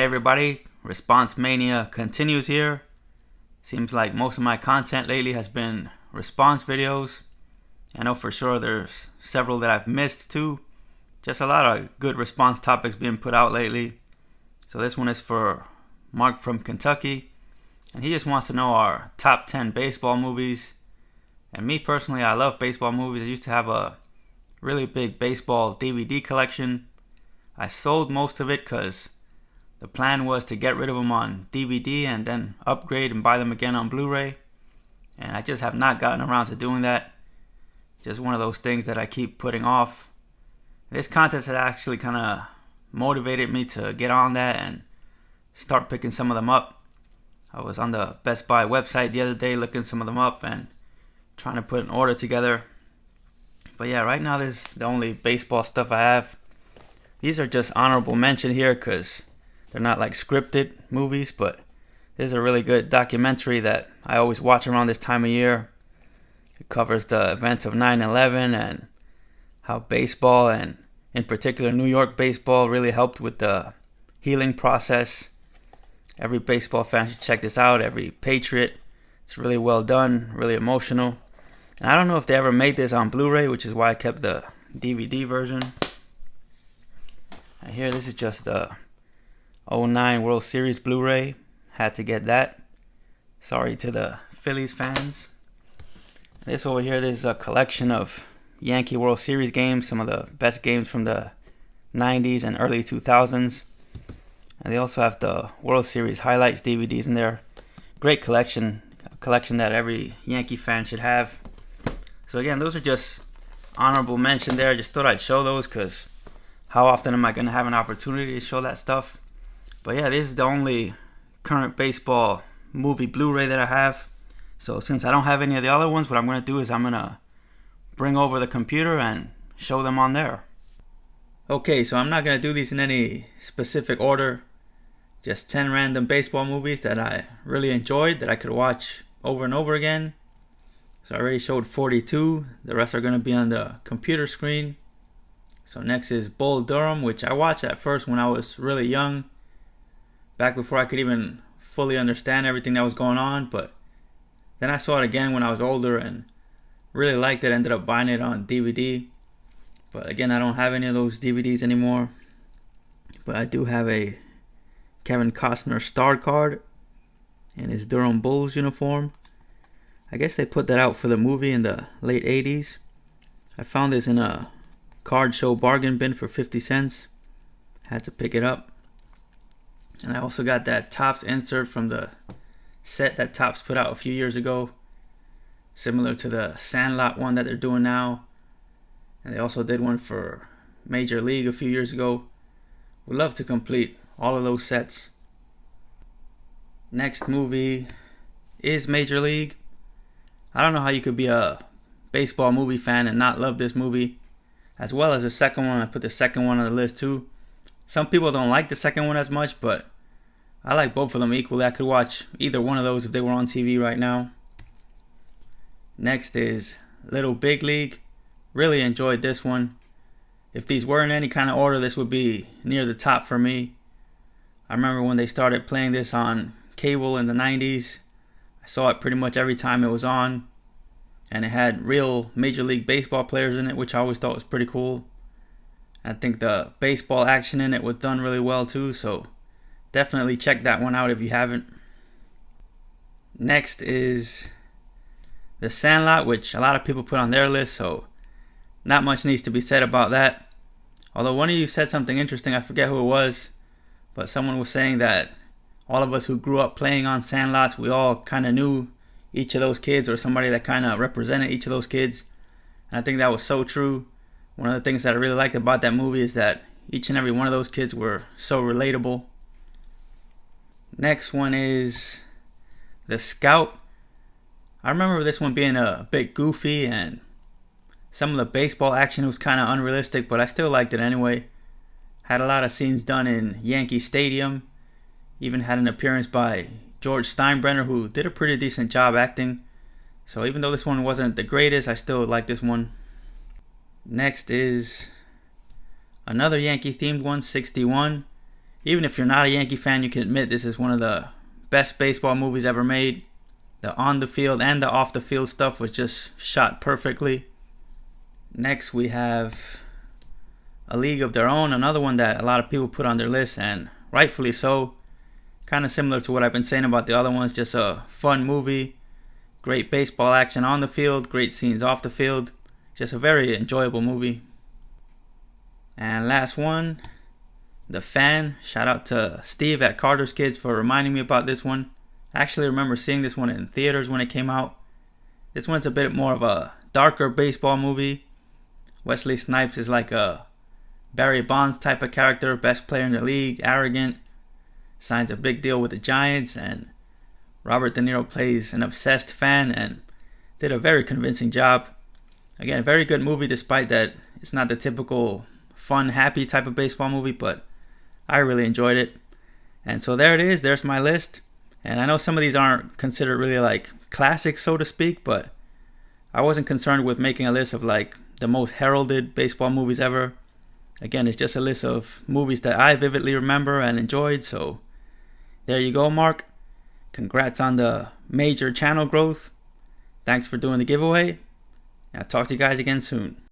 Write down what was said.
Hey everybody, Response Mania continues here. Seems like most of my content lately has been response videos. I know for sure there's several that I've missed too. Just a lot of good response topics being put out lately. So this one is for Mark from Kentucky. And he just wants to know our top 10 baseball movies. And me personally, I love baseball movies. I used to have a really big baseball DVD collection. I sold most of it because the plan was to get rid of them on DVD and then upgrade and buy them again on Blu-ray. And I just have not gotten around to doing that. Just one of those things that I keep putting off. This contest had actually kind of motivated me to get on that and start picking some of them up. I was on the Best Buy website the other day looking some of them up and trying to put an order together. But yeah, right now this is the only baseball stuff I have. These are just honorable mention here because they're not like scripted movies, but this is a really good documentary that I always watch around this time of year. It covers the events of 9/11 and how baseball, and in particular New York baseball, really helped with the healing process. Every baseball fan should check this out, every Patriot. It's really well done, really emotional. And I don't know if they ever made this on Blu-ray, which is why I kept the DVD version. And here, this is just the 2009 World Series Blu-ray. Had to get that. Sorry to the Phillies fans. This over here, this is a collection of Yankee World Series games, some of the best games from the 90s and early 2000s. And they also have the World Series highlights DVDs in there. Great collection, a collection that every Yankee fan should have. So again, those are just honorable mention there. Just thought I'd show those because how often am I going to have an opportunity to show that stuff? But yeah, this is the only current baseball movie Blu-ray that I have. So since I don't have any of the other ones, what I'm going to do is I'm going to bring over the computer and show them on there. Okay, so I'm not going to do these in any specific order. Just 10 random baseball movies that I really enjoyed that I could watch over and over again. So I already showed 42. The rest are going to be on the computer screen. So next is Bull Durham, which I watched at first when I was really young. Back before I could even fully understand everything that was going on. But then I saw it again when I was older and really liked it. Ended up buying it on DVD. But again, I don't have any of those DVDs anymore. But I do have a Kevin Costner star card in his Durham Bulls uniform. I guess they put that out for the movie in the late 80s. I found this in a card show bargain bin for 50 cents. Had to pick it up. And I also got that Topps insert from the set that Topps put out a few years ago. Similar to the Sandlot one that they're doing now. And they also did one for Major League a few years ago. Would love to complete all of those sets. Next movie is Major League. I don't know how you could be a baseball movie fan and not love this movie. As well as the second one. I put the second one on the list too. Some people don't like the second one as much, but I like both of them equally. I could watch either one of those if they were on TV right now. Next is Little Big League. Really enjoyed this one. If these were in any kind of order, this would be near the top for me. I remember when they started playing this on cable in the 90s. I saw it pretty much every time it was on. And it had real Major League Baseball players in it, which I always thought was pretty cool. I think the baseball action in it was done really well too, so definitely check that one out if you haven't. Next is The Sandlot, which a lot of people put on their list, so not much needs to be said about that. Although one of you said something interesting, I forget who it was, but someone was saying that all of us who grew up playing on Sandlots, we all kind of knew each of those kids or somebody that kind of represented each of those kids. And I think that was so true. One of the things that I really liked about that movie is that each and every one of those kids were so relatable. Next one is The Scout. I remember this one being a bit goofy and some of the baseball action was kind of unrealistic, but I still liked it anyway. Had a lot of scenes done in Yankee Stadium. Even had an appearance by George Steinbrenner, who did a pretty decent job acting. So even though this one wasn't the greatest, I still like this one. Next is another Yankee themed one, 61. Even if you're not a Yankee fan, you can admit this is one of the best baseball movies ever made. The on the field and the off the field stuff was just shot perfectly. Next, we have A League of Their Own, another one that a lot of people put on their list, and rightfully so. Kind of similar to what I've been saying about the other ones, just a fun movie. Great baseball action on the field, great scenes off the field. Just a very enjoyable movie. And last one, The Fan. Shout out to Steve at Carter's Kids for reminding me about this one. I actually remember seeing this one in theaters when it came out. This one's a bit more of a darker baseball movie. Wesley Snipes is like a Barry Bonds type of character, best player in the league, arrogant, signs a big deal with the Giants, and Robert De Niro plays an obsessed fan and did a very convincing job. Again, very good movie despite that it's not the typical fun, happy type of baseball movie, but I really enjoyed it. And so there it is, there's my list. And I know some of these aren't considered really like classics, so to speak, but I wasn't concerned with making a list of like the most heralded baseball movies ever. Again, it's just a list of movies that I vividly remember and enjoyed. So there you go, Mark. Congrats on the major channel growth. Thanks for doing the giveaway. I'll talk to you guys again soon.